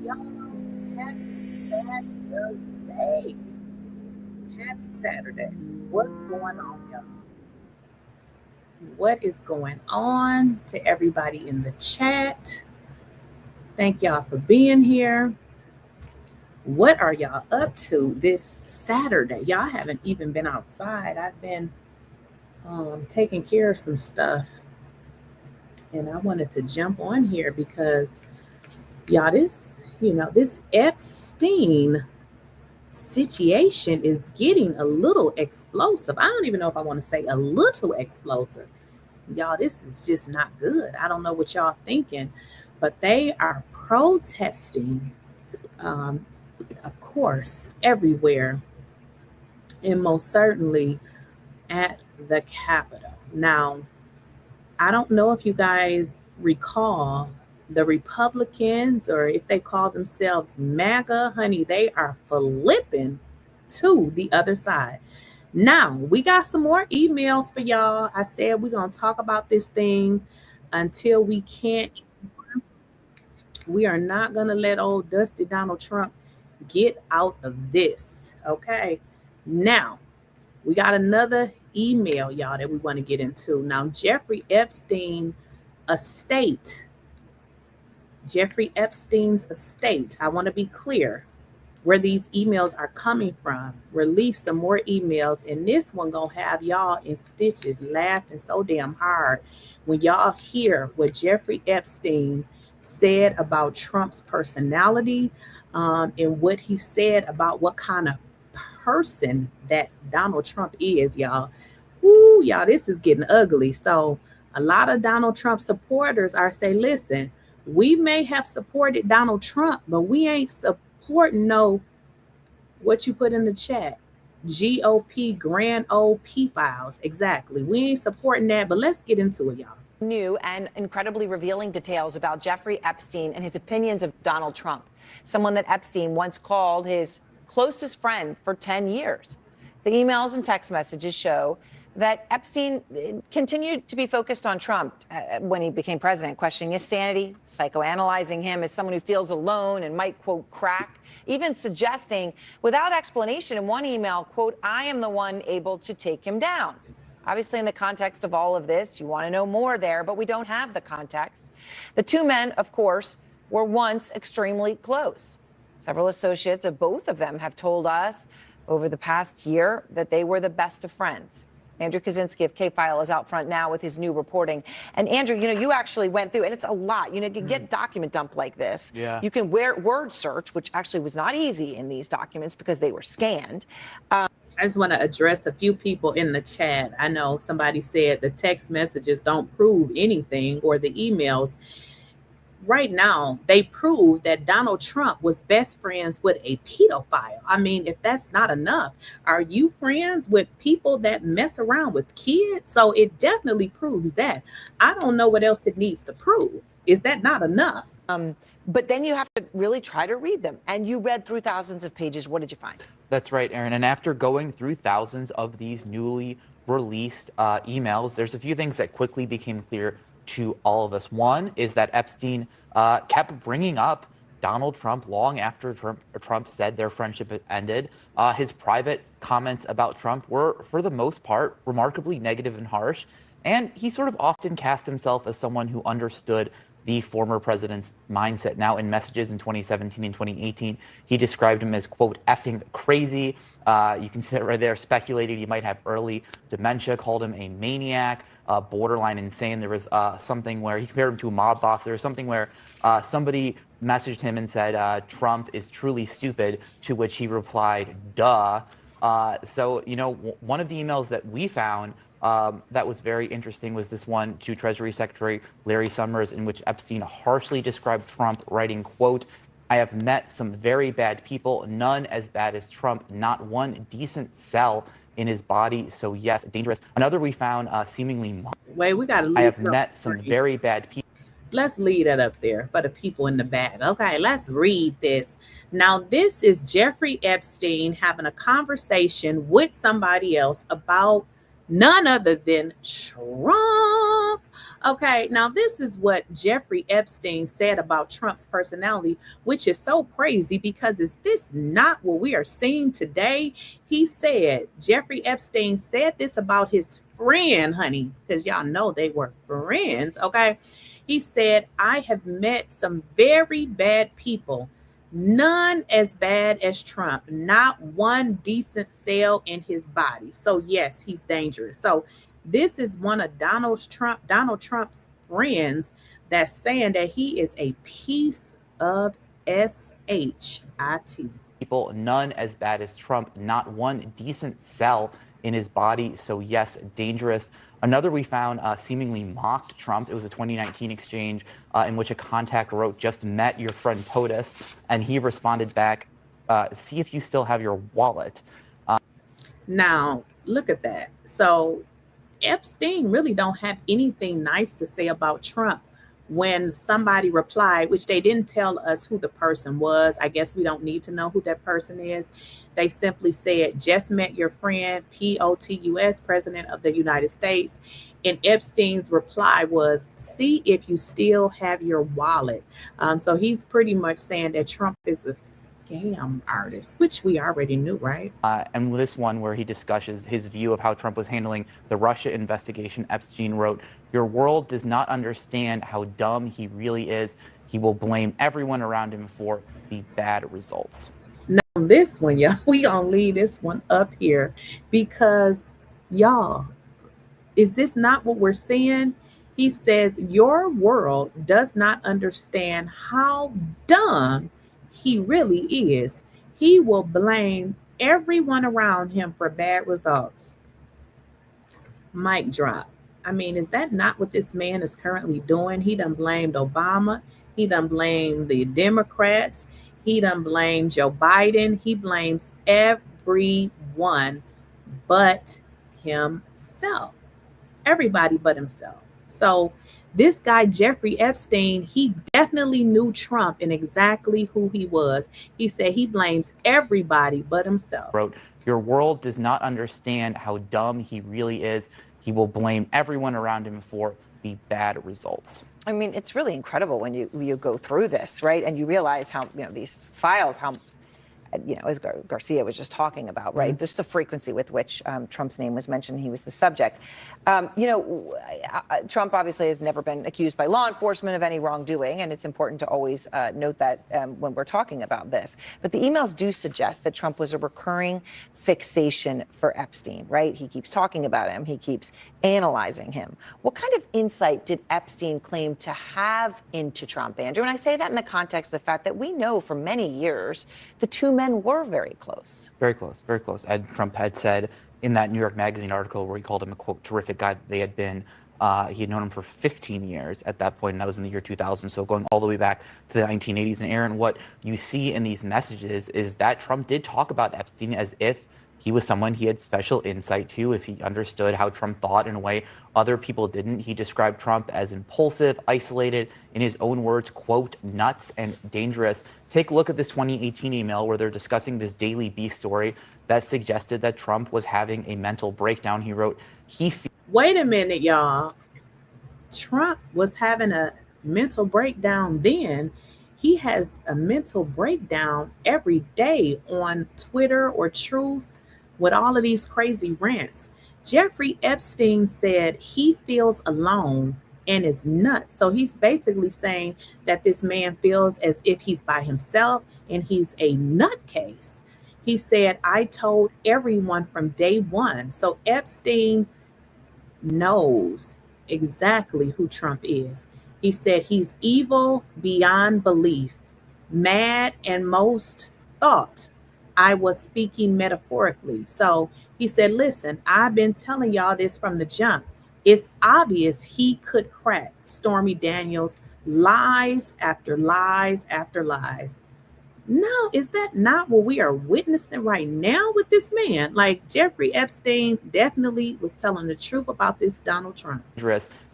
y'all. Happy Saturday. Happy Saturday. What's going on, y'all? What is going on to everybody in the chat? Thank y'all for being here. What are y'all up to this Saturday? Y'all haven't even been outside. I've been taking care of some stuff, and I wanted to jump on here because y'all, this Epstein situation is getting a little explosive. I don't even know if I want to say a little explosive. Y'all, this is just not good. I don't know what y'all thinking, but they are protesting, um, of course, everywhere, and most certainly at the Capitol. Now, I don't know if you guys recall the Republicans, or if they call themselves MAGA, honey, they are flipping to the other side. Now, we got some more emails for y'all. I said we're going to talk about this thing until we can't. We are not going to let old Dusty Donald Trump get out of this. Okay. Now, we got another email, y'all, that we want to get into. Now, Jeffrey Epstein's estate, I want to be clear where these emails are coming from. Release some more emails, and this one gonna have y'all in stitches laughing so damn hard when y'all hear what Jeffrey Epstein said about Trump's personality, and what he said about what kind of person that Donald Trump is, y'all. Woo, y'all, this is getting ugly. So a lot of Donald Trump supporters are saying, listen, we may have supported Donald Trump, but we ain't supporting no, what you put in the chat, GOP grand old P files. Exactly. We ain't supporting that, but let's get into it, y'all. New and incredibly revealing details about Jeffrey Epstein and his opinions of Donald Trump, someone that Epstein once called his closest friend for 10 years. The emails and text messages show that Epstein continued to be focused on Trump when he became president, questioning his sanity, psychoanalyzing him as someone who feels alone and might, quote, crack, even suggesting without explanation in one email, quote, I am the one able to take him down. Obviously, in the context of all of this, you want to know more there, but we don't have the context. The two men, of course, were once extremely close. Several associates of both of them have told us over the past year that they were the best of friends. Andrew Kaczynski of K-File is out front now with his new reporting. And Andrew, you actually went through, and it's a lot. You can get document dump like this. Yeah. You can word search, which actually was not easy in these documents because they were scanned. I just want to address a few people in the chat. I know somebody said the text messages don't prove anything, or the emails. Right now, they prove that Donald Trump was best friends with a pedophile. I mean, if that's not enough, are you friends with people that mess around with kids? So it definitely proves that. I don't know what else it needs to prove. Is that not enough? But then you have to really try to read them. And you read through thousands of pages. What did you find? That's right, Erin. And after going through thousands of these newly released emails, there's a few things that quickly became clear to all of us. One is that Epstein kept bringing up Donald Trump long after Trump said their friendship had ended. His private comments about Trump were, for the most part, remarkably negative and harsh. And he sort of often cast himself as someone who understood the former president's mindset. Now, in messages in 2017 and 2018, he described him as, quote, effing crazy. You can see it right there, speculated he might have early dementia, called him a maniac, borderline insane. There was something where he compared him to a mob boss. There was something where somebody messaged him and said, Trump is truly stupid, to which he replied, duh. So, one of the emails that we found that was very interesting was this one to Treasury Secretary Larry Summers, in which Epstein harshly described Trump, writing, quote, I have met some very bad people, none as bad as Trump, not one decent cell in his body. So yes, dangerous. Another we found seemingly. Wait, we got to leave. I have met some very bad people. Let's leave that up there for the people in the back. Okay, let's read this. Now, this is Jeffrey Epstein having a conversation with somebody else about none other than Trump. Okay, now this is what Jeffrey Epstein said about Trump's personality, which is so crazy because is this not what we are seeing today? He said, Jeffrey Epstein said this about his friend, honey, because y'all know they were friends, okay? He said, I have met some very bad people, none as bad as Trump, not one decent cell in his body. So yes, he's dangerous. So this is one of Donald Trump's friends that's saying that he is a piece of shit. People, none as bad as Trump, not one decent cell in his body. So yes, dangerous. Another we found seemingly mocked Trump. It was a 2019 exchange in which a contact wrote, just met your friend POTUS. And he responded back, see if you still have your wallet. Now, look at that. So Epstein really don't have anything nice to say about Trump when somebody replied, which they didn't tell us who the person was. I guess we don't need to know who that person is. They simply said, just met your friend, POTUS, President of the United States. And Epstein's reply was, see if you still have your wallet. So he's pretty much saying that Trump is a scam artist, which we already knew, right? And this one where he discusses his view of how Trump was handling the Russia investigation, Epstein wrote, your world does not understand how dumb he really is. He will blame everyone around him for the bad results. Now this one, y'all, we gonna leave this one up here because y'all, is this not what we're seeing? He says, your world does not understand how dumb he really is. He will blame everyone around him for bad results. Mic drop. I mean, is that not what this man is currently doing? He done blamed Obama. He done blamed the Democrats. He done blamed Joe Biden. He blames everyone but himself. Everybody but himself. So this guy, Jeffrey Epstein, he definitely knew Trump and exactly who he was. He said he blames everybody but himself. Wrote, your world does not understand how dumb he really is. He will blame everyone around him for the bad results. I mean, it's really incredible when you go through this, right? And you realize how, these files, how, as Garcia was just talking about, right? Mm-hmm. Just the frequency with which Trump's name was mentioned. He was the subject. Trump obviously has never been accused by law enforcement of any wrongdoing, and it's important to always note that when we're talking about this. But the emails do suggest that Trump was a recurring fixation for Epstein, right? He keeps talking about him. He keeps analyzing him. What kind of insight did Epstein claim to have into Trump, Andrew? And I say that in the context of the fact that we know for many years the two men were very close. Very close, very close. Ed Trump had said in that New York Magazine article where he called him a, quote, terrific guy, that they had been, he had known him for 15 years at that point, and that was in the year 2000, so going all the way back to the 1980s. And Aaron, what you see in these messages is that Trump did talk about Epstein as if he was someone he had special insight to, if he understood how Trump thought in a way other people didn't. He described Trump as impulsive, isolated, in his own words, quote, nuts and dangerous. Take a look at this 2018 email where they're discussing this Daily Beast story that suggested that Trump was having a mental breakdown. He wrote, wait a minute, y'all. Trump was having a mental breakdown then. He has a mental breakdown every day on Twitter or Truth with all of these crazy rants. Jeffrey Epstein said he feels alone and is nuts. So he's basically saying that this man feels as if he's by himself and he's a nutcase. He said, I told everyone from day one. So Epstein knows exactly who Trump is. He said he's evil beyond belief, mad, and most thought I was speaking metaphorically. So he said, listen, I've been telling y'all this from the jump. It's obvious he could crack Stormy Daniels' lies after lies after lies. No, is that not what we are witnessing right now with this man? Like Jeffrey Epstein definitely was telling the truth about this Donald Trump.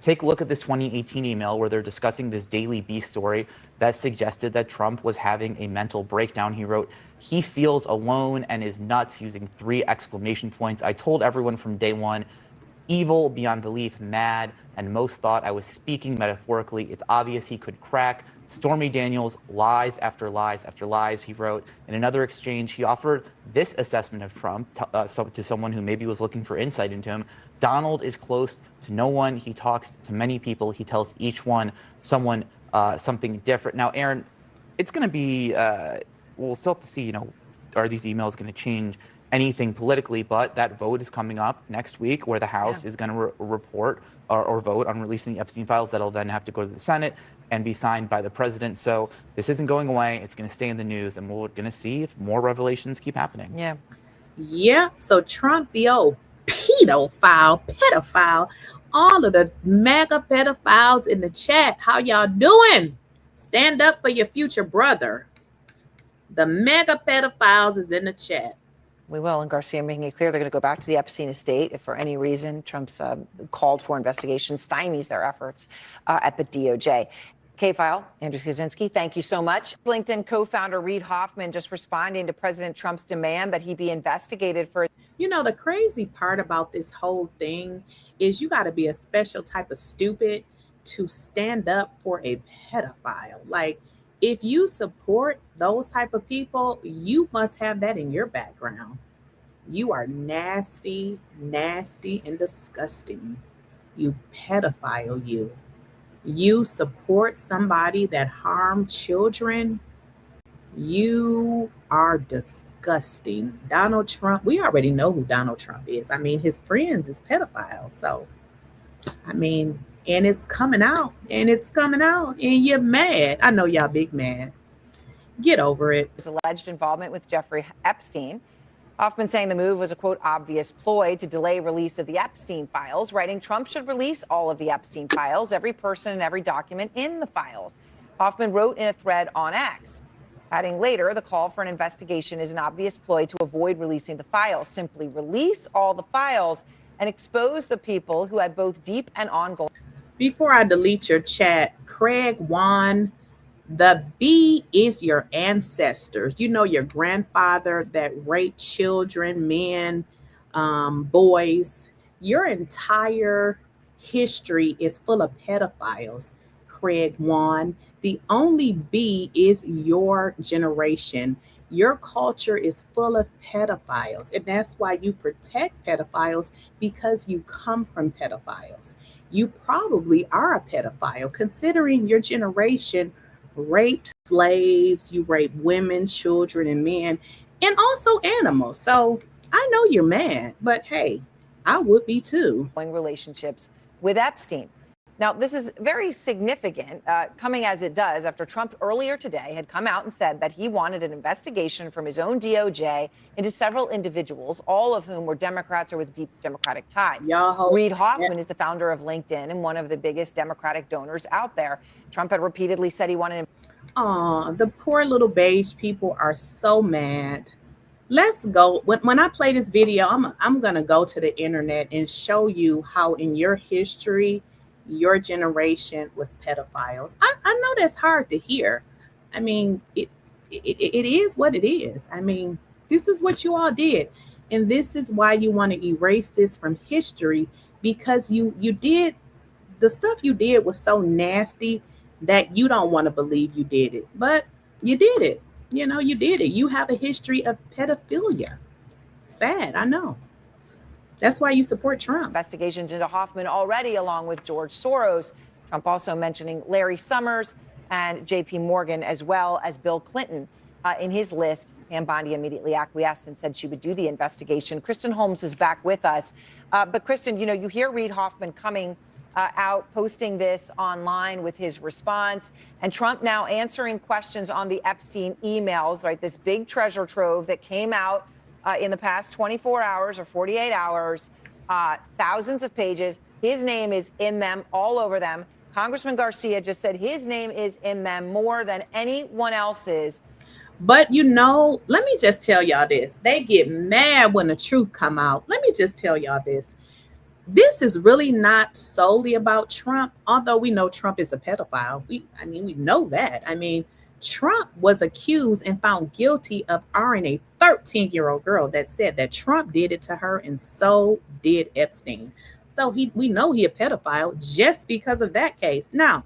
Take a look at this 2018 email where they're discussing this Daily Beast story that suggested that Trump was having a mental breakdown. He wrote, he feels alone and is nuts, using 3 exclamation points. I told everyone from day one, evil beyond belief, mad, and most thought I was speaking metaphorically. It's obvious he could crack. Stormy Daniels, lies after lies after lies, he wrote. In another exchange, he offered this assessment of Trump to someone who maybe was looking for insight into him. Donald is close to no one. He talks to many people. He tells each one something different. Now, Aaron, it's going to be, we'll still have to see, are these emails going to change anything politically? But that vote is coming up next week where the House is going to report or vote on releasing the Epstein files. That'll then have to go to the Senate and be signed by the president. So this isn't going away. It's going to stay in the news, and we're going to see if more revelations keep happening. Yeah. So Trump, the old pedophile, all of the MAGA pedophiles in the chat, how y'all doing? Stand up for your future brother. The MAGA pedophiles is in the chat. We will. And Garcia making it clear they're going to go back to the Epstein estate if for any reason Trump's called for investigation stymies their efforts at the DOJ. K-File, Andrew Kaczynski, thank you so much. LinkedIn co-founder Reid Hoffman just responding to President Trump's demand that he be investigated for. The crazy part about this whole thing is you got to be a special type of stupid to stand up for a pedophile. Like, if you support those type of people, you must have that in your background. You are nasty, nasty, and disgusting. You pedophile, you. You support somebody that harmed children. You are disgusting. Donald Trump, we already know who Donald Trump is. I mean, his friends is pedophiles. So, and it's coming out, and you're mad. I know y'all big mad. Get over it. His alleged involvement with Jeffrey Epstein. Hoffman saying the move was a, quote, obvious ploy to delay release of the Epstein files, writing Trump should release all of the Epstein files, every person and every document in the files. Hoffman wrote in a thread on X, adding later, the call for an investigation is an obvious ploy to avoid releasing the files. Simply release all the files and expose the people who had both deep and ongoing. Before I delete your chat, Craig Wan, the B is your ancestors. Your grandfather that raped children, men, boys. Your entire history is full of pedophiles, Craig Wan. The only B is your generation. Your culture is full of pedophiles, and that's why you protect pedophiles, because you come from pedophiles. You probably are a pedophile, considering your generation raped slaves, you raped women, children, and men, and also animals. So I know you're mad, but hey, I would be too. Relationships with Epstein. Now, this is very significant, coming as it does after Trump earlier today had come out and said that he wanted an investigation from his own DOJ into several individuals, all of whom were Democrats or with deep Democratic ties. Reid Hoffman is the founder of LinkedIn and one of the biggest Democratic donors out there. Trump had repeatedly said he wanted. The poor little beige people are so mad. Let's go. When I play this video, I'm going to go to the internet and show you how in your history, your generation was pedophiles. I know that's hard to hear. It is what it is. This is what you all did. And this is why you want to erase this from history, because you did, the stuff you did was so nasty that you don't want to believe you did it. But you did it. You did it. You have a history of pedophilia. Sad, I know. That's why you support Trump. Investigations into Hoffman already, along with George Soros. Trump also mentioning Larry Summers and J.P. Morgan, as well as Bill Clinton in his list. Pam Bondi immediately acquiesced and said she would do the investigation. Kristen Holmes is back with us. But Kristen, you hear Reid Hoffman coming out, posting this online with his response, and Trump now answering questions on the Epstein emails, right? This big treasure trove that came out in the past 24 hours or 48 hours, thousands of pages. His name is in them, all over them. Congressman Garcia just said his name is in them more than anyone else's. But let me just tell y'all this. They get mad when the truth come out. Let me just tell y'all this. This is really not solely about Trump, although we know Trump is a pedophile. We know that. Trump was accused and found guilty of R-ing a 13-year-old girl that said that Trump did it to her, and so did Epstein. So we know he a pedophile just because of that case. Now,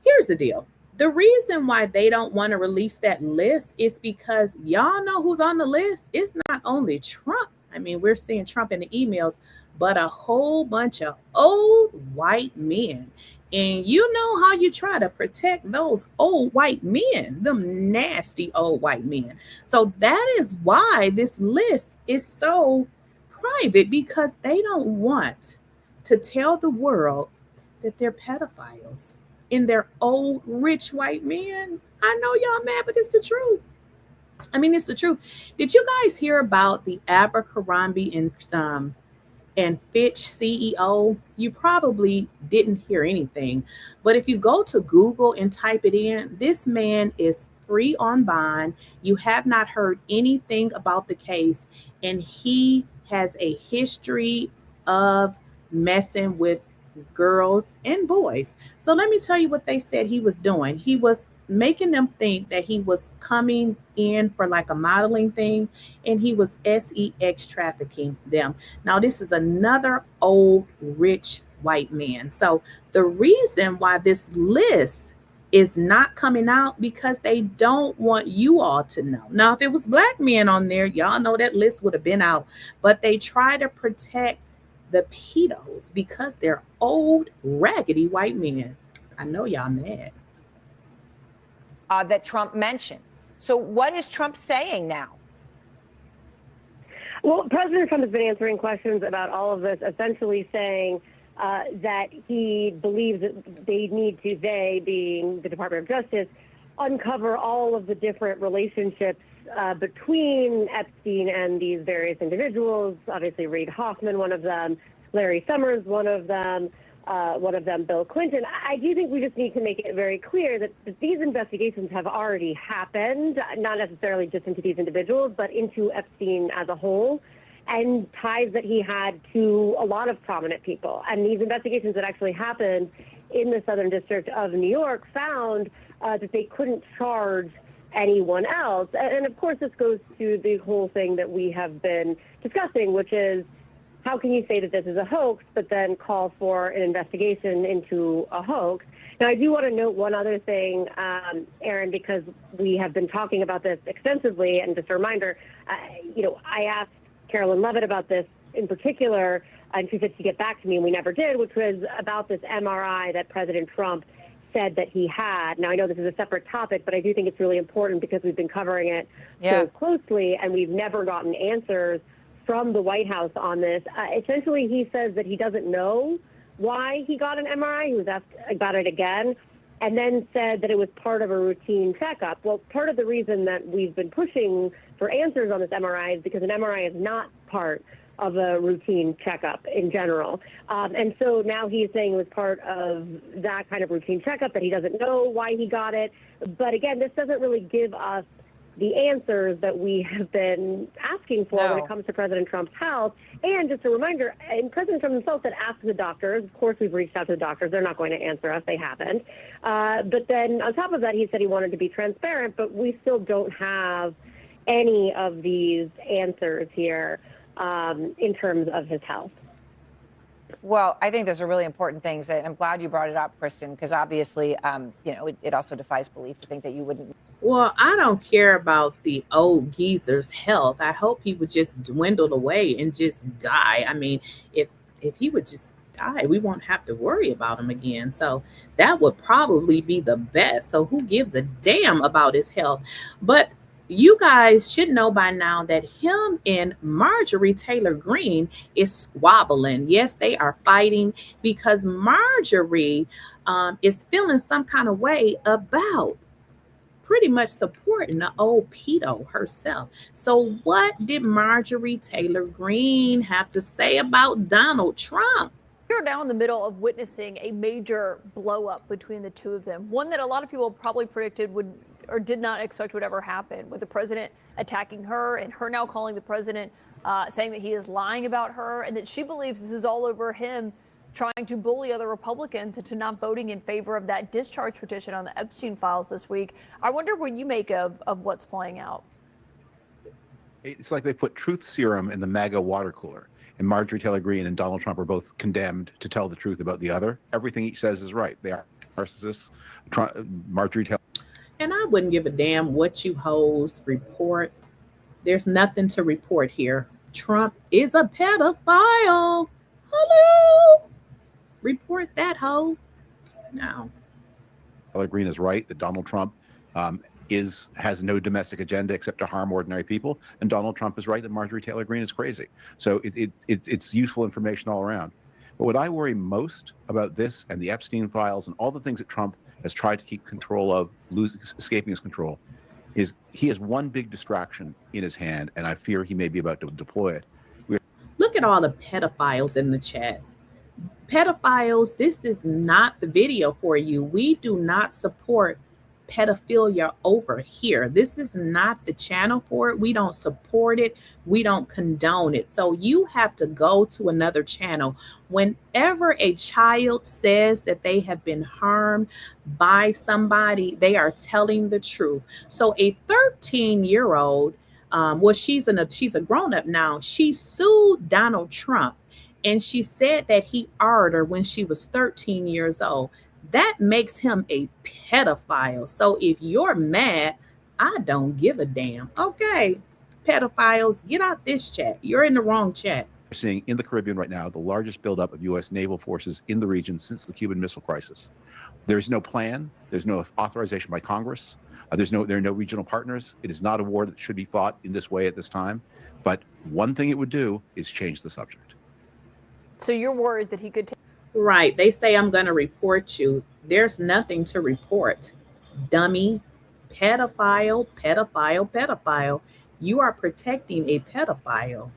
here's the deal. The reason why they don't want to release that list is because y'all know who's on the list. It's not only Trump. I mean, we're seeing Trump in the emails, but a whole bunch of old white men. And you know how you try to protect those old white men, them nasty old white men. So that is why this list is so private, because they don't want to tell the world that they're pedophiles in their old rich white men. I know y'all mad, but it's the truth. I mean, it's the truth. Did you guys hear about the Abercrombie and Fitch CEO? You probably didn't hear anything, but if you go to Google and type it in, this man is free on bond. You have not heard anything about the case, and he has a history of messing with girls and boys. So let me tell you what they said he was doing. He was making them think that he was coming in for like a modeling thing, and he was sex trafficking them. Now, this is another old rich white man. So the reason why this list is not coming out, because they don't want you all to know. Now, if it was black men on there, y'all know that list would have been out, but they try to protect the pedos because they're old, raggedy white men. I know y'all mad. That Trump mentioned. So what is Trump saying now? Well, President Trump has been answering questions about all of this, essentially saying that he believes that they need to, they being the Department of Justice, uncover all of the different relationships between Epstein and these various individuals. Obviously, Reid Hoffman, one of them, Larry Summers, one of them, Bill Clinton. I do think we just need to make it very clear that these investigations have already happened, not necessarily just into these individuals, but into Epstein as a whole, and ties that he had to a lot of prominent people. And these investigations that actually happened in the Southern District of New York found that they couldn't charge anyone else. And of course, this goes to the whole thing that we have been discussing, which is, how can you say that this is a hoax, but then call for an investigation into a hoax? Now, I do want to note one other thing, Aaron, because we have been talking about this extensively, and just a reminder, I asked Carolyn Levitt about this in particular, and she said she'd get back to me, and we never did, which was about this MRI that President Trump said that he had. Now, I know this is a separate topic, but I do think it's really important because we've been covering it so closely, and we've never gotten answers from the White House on this. Essentially, he says that he doesn't know why he got an MRI. He was asked about it again, and then said that it was part of a routine checkup. Well, part of the reason that we've been pushing for answers on this MRI is because an MRI is not part of a routine checkup in general. And so now he's saying it was part of that kind of routine checkup, that he doesn't know why he got it. But again, this doesn't really give us the answers that we have been asking for when it comes to President Trump's health. And just a reminder, and President Trump himself said, ask the doctors. Of course, we've reached out to the doctors. They're not going to answer us. They haven't. But then on top of that, he said he wanted to be transparent, but we still don't have any of these answers here in terms of his health. Well, I think those are really important things, and I'm glad you brought it up, Kristen, because obviously, it also defies belief to think that you wouldn't. Well, I don't care about the old geezer's health. I hope he would just dwindle away and just die. I mean, if he would just die, we won't have to worry about him again. So that would probably be the best. So who gives a damn about his health? But you guys should know by now that him and Marjorie Taylor Greene is squabbling. Yes, they are fighting because Marjorie is feeling some kind of way about pretty much supporting the old pedo herself. So what did Marjorie Taylor Greene have to say about Donald Trump? We're now in the middle of witnessing a major blow up between the two of them. One that a lot of people probably predicted would or did not expect would ever happen, with the president attacking her and her now calling the president, saying that he is lying about her and that she believes this is all over him trying to bully other Republicans into not voting in favor of that discharge petition on the Epstein files this week. I wonder what you make of what's playing out. It's like they put truth serum in the MAGA water cooler. and Marjorie Taylor Greene and Donald Trump are both condemned to tell the truth about the other. Everything each says is right. They are narcissists. Marjorie Taylor. And I wouldn't give a damn what you hoes report. There's nothing to report here. Trump is a pedophile. Hello. Report that hoe. No. Taylor Greene is right that Donald Trump has no domestic agenda except to harm ordinary people, and Donald Trump is right that Marjorie Taylor Greene is crazy. So it's useful information all around. But what I worry most about this and the Epstein files and all the things that Trump has tried to keep control of, escaping his control, is he has one big distraction in his hand, and I fear he may be about to deploy it. Look at all the pedophiles in the chat. Pedophiles, this is not the video for you. We do not support pedophilia over here. This is not the channel for it. We don't support it. We don't condone it. So you have to go to another channel. Whenever a child says that they have been harmed by somebody, they are telling the truth. So a 13-year-old, well, she's a grown-up now. She sued Donald Trump, and she said that he a'd her when she was 13 years old. That makes him a pedophile. So if you're mad, I don't give a damn. Okay, pedophiles, get out this chat. You're in the wrong chat. We're seeing in the Caribbean right now the largest buildup of U.S. naval forces in the region since the Cuban Missile Crisis. There's no plan. There's no authorization by Congress. There are no regional partners. It is not a war that should be fought in this way at this time. But one thing it would do is change the subject. So you're worried that he could take. Right. They say I'm going to report you. There's nothing to report. Dummy, pedophile, pedophile, pedophile. You are protecting a pedophile.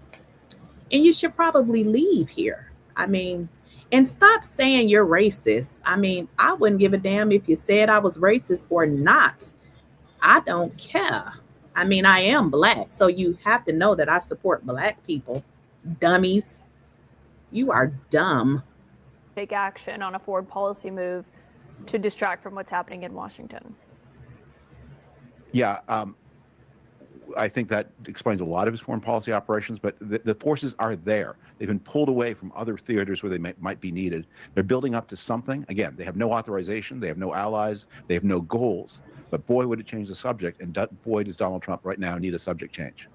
And you should probably leave here. I mean, and stop saying you're racist. I mean, I wouldn't give a damn if you said I was racist or not. I don't care. I mean, I am Black. So you have to know that I support Black people. Dummies. You are dumb. Take action on a foreign policy move to distract from what's happening in Washington. Yeah, I think that explains a lot of his foreign policy operations, but the forces are there. They've been pulled away from other theaters where they might be needed. They're building up to something. Again, they have no authorization. They have no allies. They have no goals. But boy, would it change the subject. And boy, does Donald Trump right now need a subject change.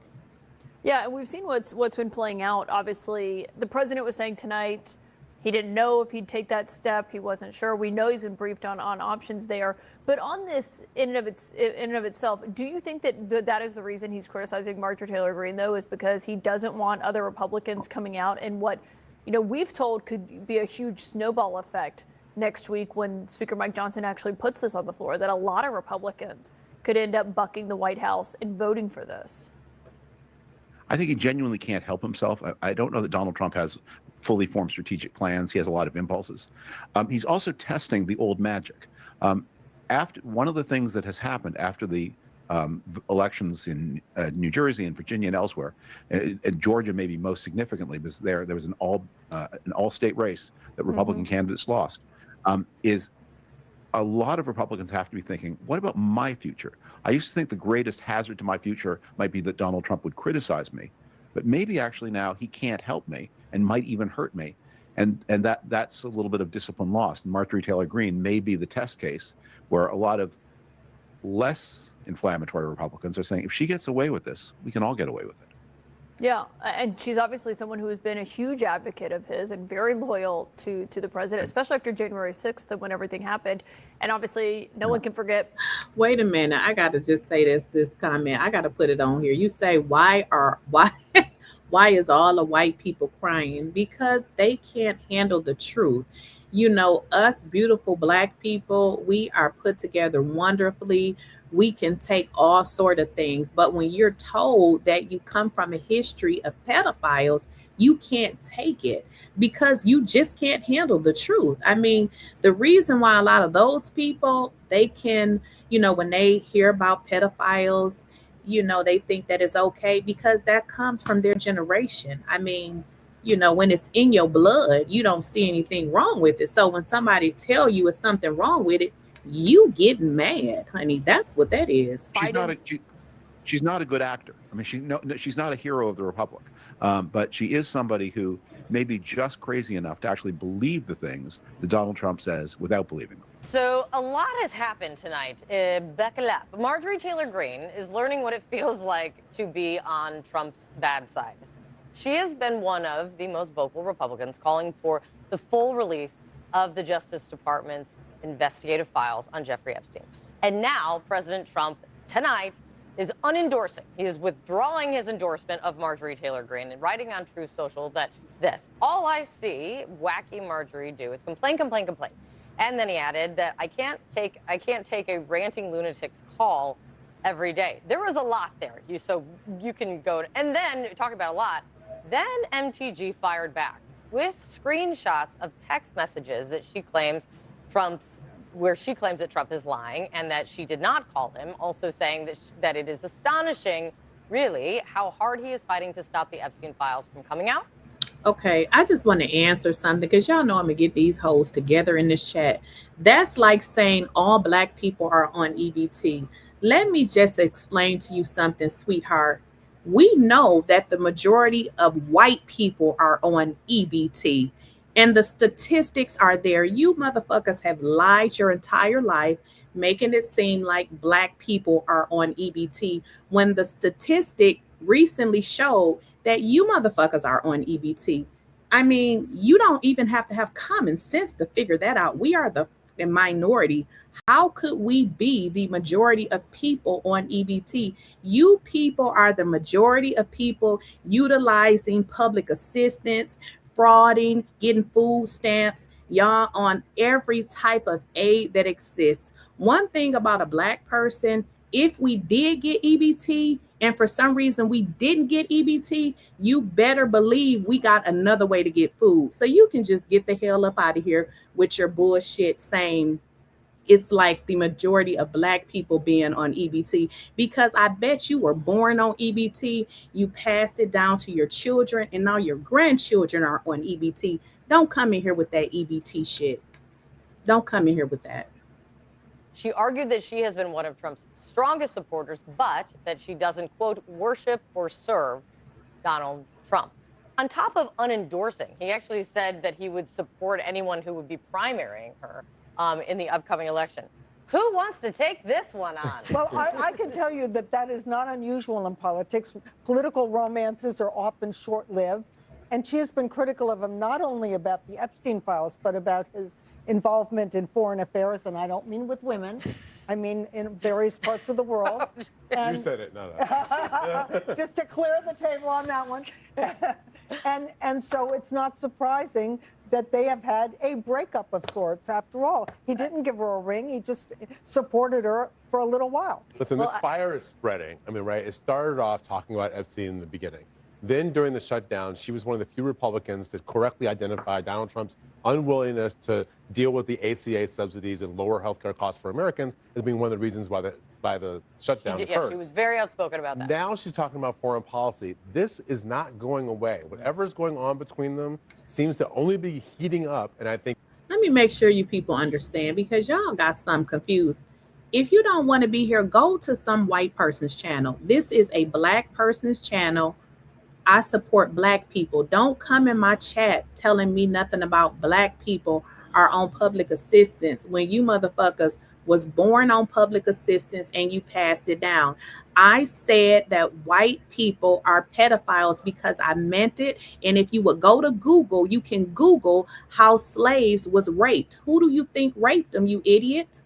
Yeah, and we've seen what's been playing out. Obviously, the president was saying tonight he didn't know if he'd take that step. He wasn't sure. We know he's been briefed on options there. But on this, in and of itself, do you think that is the reason he's criticizing Marjorie Taylor Greene, though, is because he doesn't want other Republicans coming out in what, we've told could be a huge snowball effect next week when Speaker Mike Johnson actually puts this on the floor, that a lot of Republicans could end up bucking the White House and voting for this? I think he genuinely can't help himself. I don't know that Donald Trump has fully formed strategic plans. He has a lot of impulses. He's also testing the old magic. After one of the things that has happened after the elections in New Jersey and Virginia and elsewhere, and Georgia maybe most significantly, because there was an all-state race that Republican candidates lost, is a lot of Republicans have to be thinking, what about my future? I used to think the greatest hazard to my future might be that Donald Trump would criticize me, but maybe actually now he can't help me and might even hurt me. And that's a little bit of discipline lost. And Marjorie Taylor Greene may be the test case where a lot of less inflammatory Republicans are saying, if she gets away with this, we can all get away with it. Yeah, and she's obviously someone who has been a huge advocate of his and very loyal to the president, especially after January 6th when everything happened. And obviously, no one can forget. Wait a minute. I got to just say this comment. I got to put it on here. You say, why is all the white people crying? Because they can't handle the truth. Us beautiful Black people, we are put together wonderfully. We can take all sort of things. But when you're told that you come from a history of pedophiles, you can't take it because you just can't handle the truth. I mean, the reason why a lot of those people, they can, when they hear about pedophiles, they think that it's okay because that comes from their generation. I mean, when it's in your blood, you don't see anything wrong with it. So when somebody tell you it's something wrong with it, you get mad, honey. That's what that is. she's not a good actor. I mean, she's not a hero of the Republic, but she is somebody who may be just crazy enough to actually believe the things that Donald Trump says without believing them. So a lot has happened tonight. Buckle up. Marjorie Taylor Greene is learning what it feels like to be on Trump's bad side. She has been one of the most vocal Republicans calling for the full release of the Justice Department's investigative files on Jeffrey Epstein. And now President Trump tonight is unendorsing. He is withdrawing his endorsement of Marjorie Taylor Greene and writing on Truth Social that all I see wacky Marjorie do is complain, complain, complain. And then he added that I can't take a ranting lunatic's call every day. There was a lot there. So you can go and then talk about a lot. Then MTG fired back with screenshots of text messages that she claims where she claims that Trump is lying and that she did not call him, also saying that it is astonishing, really, how hard he is fighting to stop the Epstein files from coming out. Okay, I just want to answer something because y'all know I'm going to get these hoes together in this chat. That's like saying all black people are on EBT. Let me just explain to you something, sweetheart. We know that the majority of white people are on EBT. And the statistics are there. You motherfuckers have lied your entire life, making it seem like black people are on EBT when the statistic recently showed that you motherfuckers are on EBT. I mean, you don't even have to have common sense to figure that out. We are the minority. How could we be the majority of people on EBT? You people are the majority of people utilizing public assistance, frauding, getting food stamps, y'all on every type of aid that exists. One thing about a black person, if we did get EBT and for some reason we didn't get EBT, you better believe we got another way to get food. So you can just get the hell up out of here with your bullshit saying it's like the majority of black people being on EBT, because I bet you were born on EBT, you passed it down to your children, and now your grandchildren are on EBT. Don't come in here with that EBT shit. Don't come in here with that. She argued that she has been one of Trump's strongest supporters, but that she doesn't, quote, worship or serve Donald Trump. On top of unendorsing, he actually said that he would support anyone who would be primarying her in the upcoming election. Who wants to take this one on? Well, I can tell you that is not unusual in politics. Political romances are often short-lived. And she has been critical of him not only about the Epstein files, but about his involvement in foreign affairs. And I don't mean with women. I mean in various parts of the world. And you said it, not us. just to clear the table on that one. And so it's not surprising that they have had a breakup of sorts after all. He didn't give her a ring. He just supported her for a little while. Listen, this fire is spreading. I mean, right, it started off talking about Epstein in the beginning. Then during the shutdown, she was one of the few Republicans that correctly identified Donald Trump's unwillingness to deal with the ACA subsidies and lower healthcare costs for Americans as being one of the reasons why the shutdown occurred. Yeah, she was very outspoken about that. Now she's talking about foreign policy. This is not going away. Whatever's going on between them seems to only be heating up, and I think... Let me make sure you people understand, because y'all got some confused. If you don't want to be here, go to some white person's channel. This is a black person's channel. I support black people. Don't come in my chat telling me nothing about black people are on public assistance when you motherfuckers was born on public assistance and you passed it down. I said that white people are pedophiles because I meant it. And if you would go to Google, you can Google how slaves was raped. Who do you think raped them, you idiot?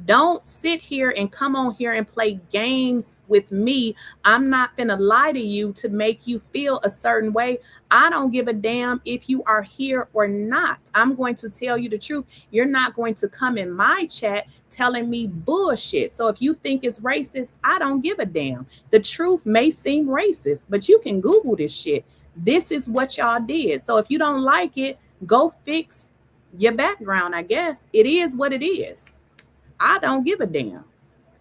Don't sit here and come on here and play games with me. I'm not gonna lie to you to make you feel a certain way. I don't give a damn if you are here or not. I'm going to tell you the truth. You're not going to come in my chat telling me bullshit. So if you think it's racist, I don't give a damn. The truth may seem racist, but you can Google this shit. This is what y'all did. So if you don't like it, go fix your background, I guess. It is what it is. I don't give a damn.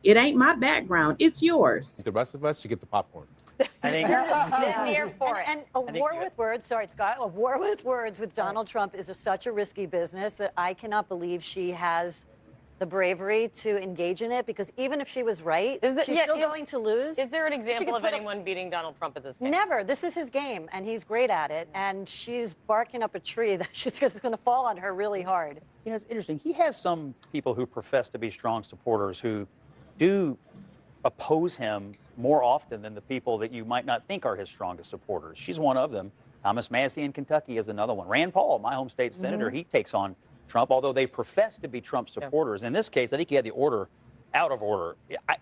It ain't my background. It's yours. The rest of us should get the popcorn. I think I'm here for it. And a war with words, sorry, Scott, a war with words with Donald Trump is such a risky business that I cannot believe she has the bravery to engage in it, because even if she was right, she's still going to lose. Is there an She example could of put anyone beating Donald Trump at this game? Never. This is his game, and he's great at it. And she's barking up a tree that she's going to fall on her really hard. You know, it's interesting. He has some people who profess to be strong supporters who do oppose him more often than the people that you might not think are his strongest supporters. She's one of them. Thomas Massie in Kentucky is another one. Rand Paul, my home state senator, he takes on Trump, although they profess to be Trump supporters. In this case, I think he had the order out of order.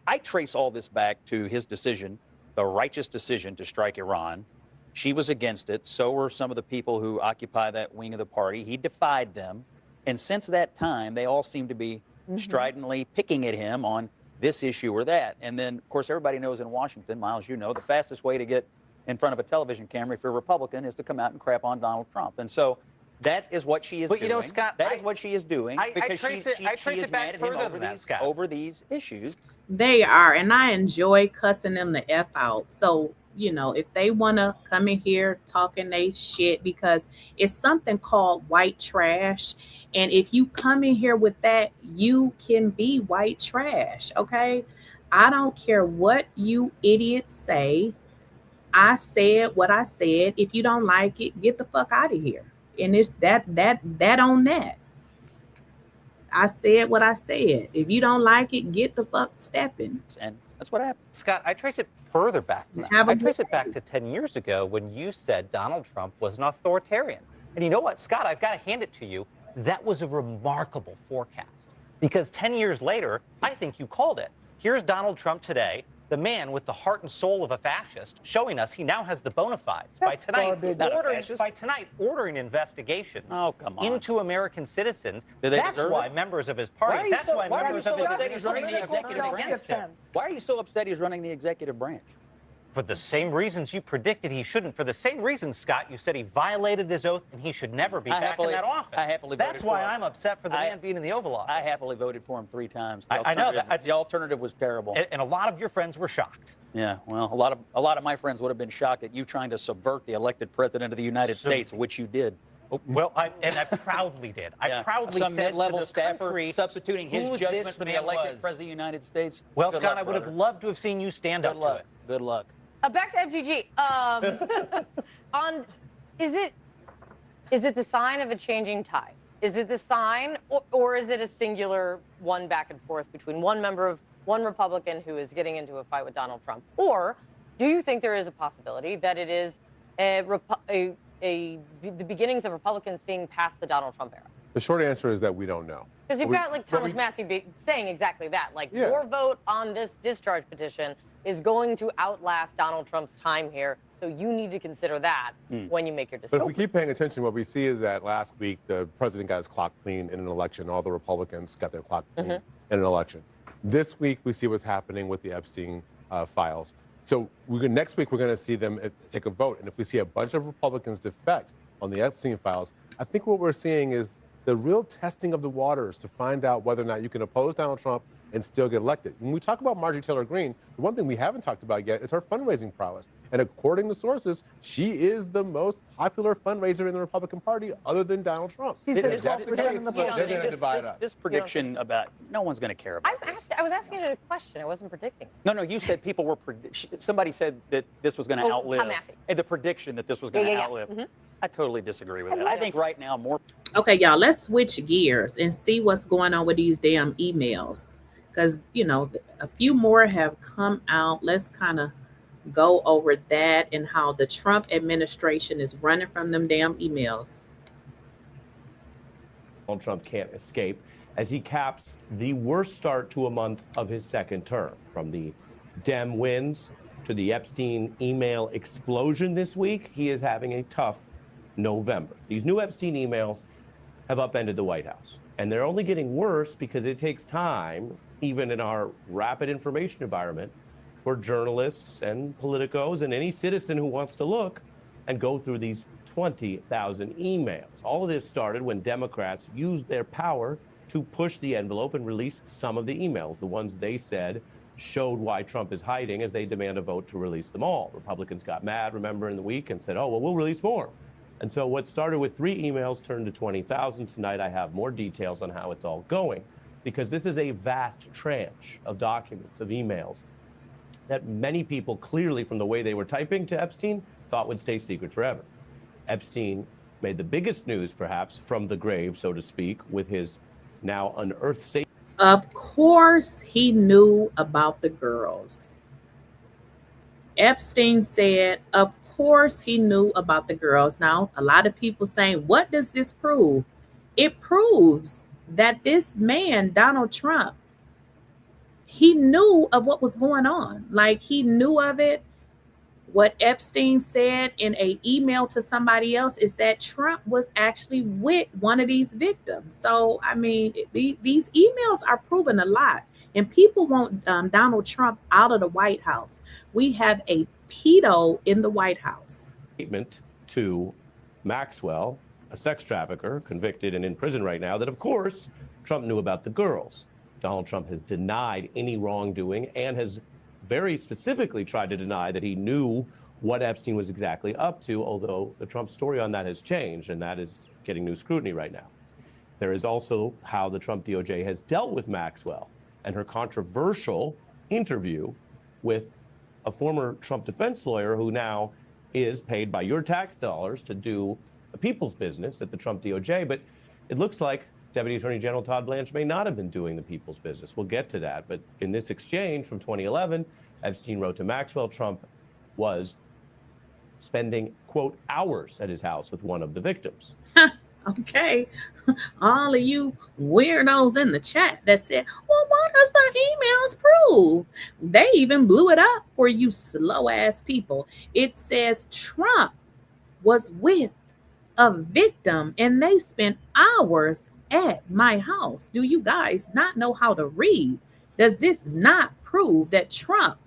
I trace all this back to his decision, the righteous decision to strike Iran. She was against it. So were some of the people who occupy that wing of the party. He defied them. And since that time, they all seem to be stridently picking at him on this issue or that. And then, of course, everybody knows in Washington, Miles, you know, the fastest way to get in front of a television camera if you're a Republican is to come out and crap on Donald Trump. And so that is what she is doing. But you know, Scott, that is what she is doing because I trace it back further than that, Scott. Over these issues. They are, and I enjoy cussing them the F out. So, you know, if they want to come in here talking they shit, because it's something called white trash. And if you come in here with that, you can be white trash, okay? I don't care what you idiots say. I said what I said. If you don't like it, get the fuck out of here. And it's that on that. I said what I said. If you don't like it, get the fuck stepping. And that's what happened. Scott, I trace it further back than that. I trace it back to 10 years ago when you said Donald Trump was an authoritarian. And you know what, Scott, I've got to hand it to you. That was a remarkable forecast. Because 10 years later, I think you called it. Here's Donald Trump today, the man with the heart and soul of a fascist, showing us he now has the bona fides. By tonight, ordering investigations into American citizens. That's why members of his party, that's why members of his Why are you so upset he's running the executive branch? For the same reasons you predicted he shouldn't. For the same reasons, Scott, you said he violated his oath and he should never be back in that office. I happily voted That's for why him. I'm upset for the man being in the Oval Office. I happily voted for him 3 times. I know that. The alternative was terrible. And a lot of your friends were shocked. Yeah, well, a lot of my friends would have been shocked at you trying to subvert the elected president of the United States, which you did. Well, I proudly did. I proudly some said mid-level to the staffer country substituting his who judgment this for the man elected was. president of the United States. Well, Good Scott, luck, I would have brother. loved to have seen you stand up to it. Good luck. Back to MTG. Is it the sign of a changing tide? Is it the sign, or is it a singular one back and forth between one Republican who is getting into a fight with Donald Trump? Or do you think there is a possibility that it is the beginnings of Republicans seeing past the Donald Trump era? The short answer is that we don't know. Because you've got like Thomas Massie saying exactly that. Like your vote on this discharge petition is going to outlast Donald Trump's time here. So you need to consider that when you make your decision. But if we keep paying attention, what we see is that last week the president got his clock clean in an election. All the Republicans got their clock clean in an election. This week we see what's happening with the Epstein files. So next week we're going to see them take a vote. And if we see a bunch of Republicans defect on the Epstein files, I think what we're seeing is the real testing of the waters to find out whether or not you can oppose Donald Trump and still get elected. When we talk about Marjorie Taylor Greene, the one thing we haven't talked about yet is her fundraising prowess. And according to sources, she is the most popular fundraiser in the Republican Party other than Donald Trump. This prediction about no one's going to care about this. I was asking it a question. I wasn't predicting. No, you said people were somebody said that this was going to outlive. Tom Massie. And the prediction that this was going to outlive. I totally disagree with that. I think right now more. Okay, y'all, let's switch gears and see what's going on with these damn emails. Because, you know, a few more have come out. Let's kind of go over that and how the Trump administration is running from them damn emails. Donald Trump can't escape as he caps the worst start to a month of his second term. From the Dem wins to the Epstein email explosion this week, he is having a tough November. These new Epstein emails have upended the White House. And they're only getting worse because it takes time, even in our rapid information environment, for journalists and politicos and any citizen who wants to look and go through these 20,000 emails. All of this started when Democrats used their power to push the envelope and release some of the emails, the ones they said showed why Trump is hiding, as they demand a vote to release them all. Republicans got mad, remember, in the week and said, oh, well, we'll release more. And so what started with 3 emails turned to 20,000. Tonight, I have more details on how it's all going. because this is a vast tranche of documents, of emails, that many people clearly, from the way they were typing to Epstein, thought would stay secret forever. Epstein made the biggest news, perhaps, from the grave, so to speak, with his now unearthed statement. Of course, he knew about the girls. Epstein said, of course, he knew about the girls. Now, a lot of people saying, what does this prove? It proves that this man, Donald Trump, he knew of what was going on. Like, he knew of it. What Epstein said in an email to somebody else is that Trump was actually with one of these victims. So, I mean, these emails are proving a lot. And people want Donald Trump out of the White House. We have a pedo in the White House. Statement to Maxwell, a sex trafficker convicted and in prison right now, that, of course, Trump knew about the girls. Donald Trump has denied any wrongdoing and has very specifically tried to deny that he knew what Epstein was exactly up to, although the Trump story on that has changed, and that is getting new scrutiny right now. There is also how the Trump DOJ has dealt with Maxwell and her controversial interview with a former Trump defense lawyer who now is paid by your tax dollars to do a people's business at the Trump DOJ. But it looks like Deputy Attorney General Todd Blanche may not have been doing the people's business. We'll get to that. But in this exchange from 2011, Epstein wrote to Maxwell, Trump was spending, quote, hours at his house with one of the victims. Okay, all of you weirdos in the chat that said, well, what does the emails prove? They even blew it up for you slow ass people. It says Trump was with a victim and they spent hours at my house. Do you guys not know how to read? Does this not prove that Trump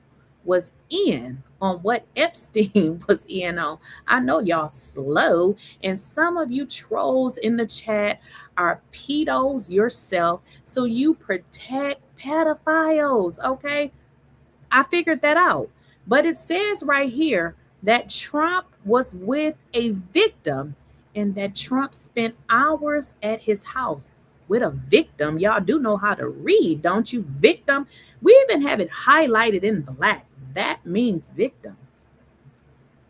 was in on what Epstein was in on? I know y'all slow, and some of you trolls in the chat are pedos yourself, so you protect pedophiles, okay? I figured that out. But it says right here that Trump was with a victim and that Trump spent hours at his house with a victim. Y'all do know how to read, don't you? Victim. We even have it highlighted in black. That means victim.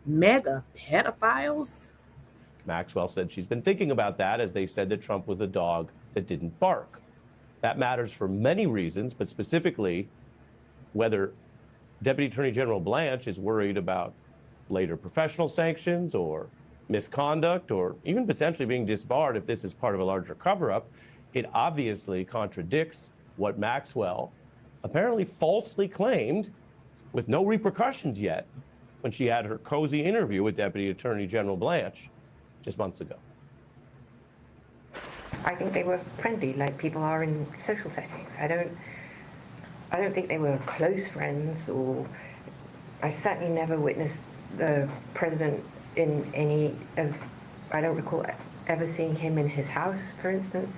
Mega pedophiles. Maxwell said she's been thinking about that, as they said that Trump was a dog that didn't bark. That matters for many reasons, but specifically whether Deputy Attorney General Blanche is worried about later professional sanctions or misconduct or even potentially being disbarred if this is part of a larger cover-up. It obviously contradicts what Maxwell apparently falsely claimed with no repercussions yet when she had her cozy interview with Deputy Attorney General Blanche just months ago. I think they were friendly, like people are in social settings. I don't think they were close friends, or I certainly never witnessed the president in any of, I don't recall ever seeing him in his house, for instance.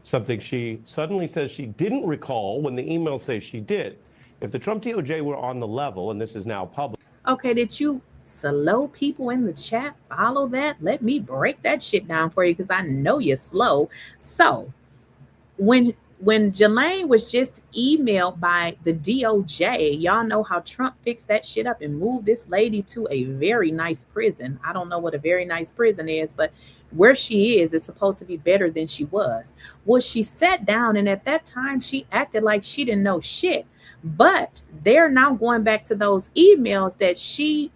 Something she suddenly says she didn't recall when the emails say she did. If the Trump DOJ were on the level, and this is now public. Okay, did you slow people in the chat follow that? Let me break that shit down for you because I know you're slow. So when 𝐬𝐮𝐬𝐫𝐷𝐿𝐴NE was just emailed by the DOJ, y'all know how Trump fixed that shit up and moved this lady to a very nice prison. I don't know what a very nice prison is, but where she is supposed to be better than she was. Well, she sat down, and at that time she acted like she didn't know shit. But they're now going back to those emails that she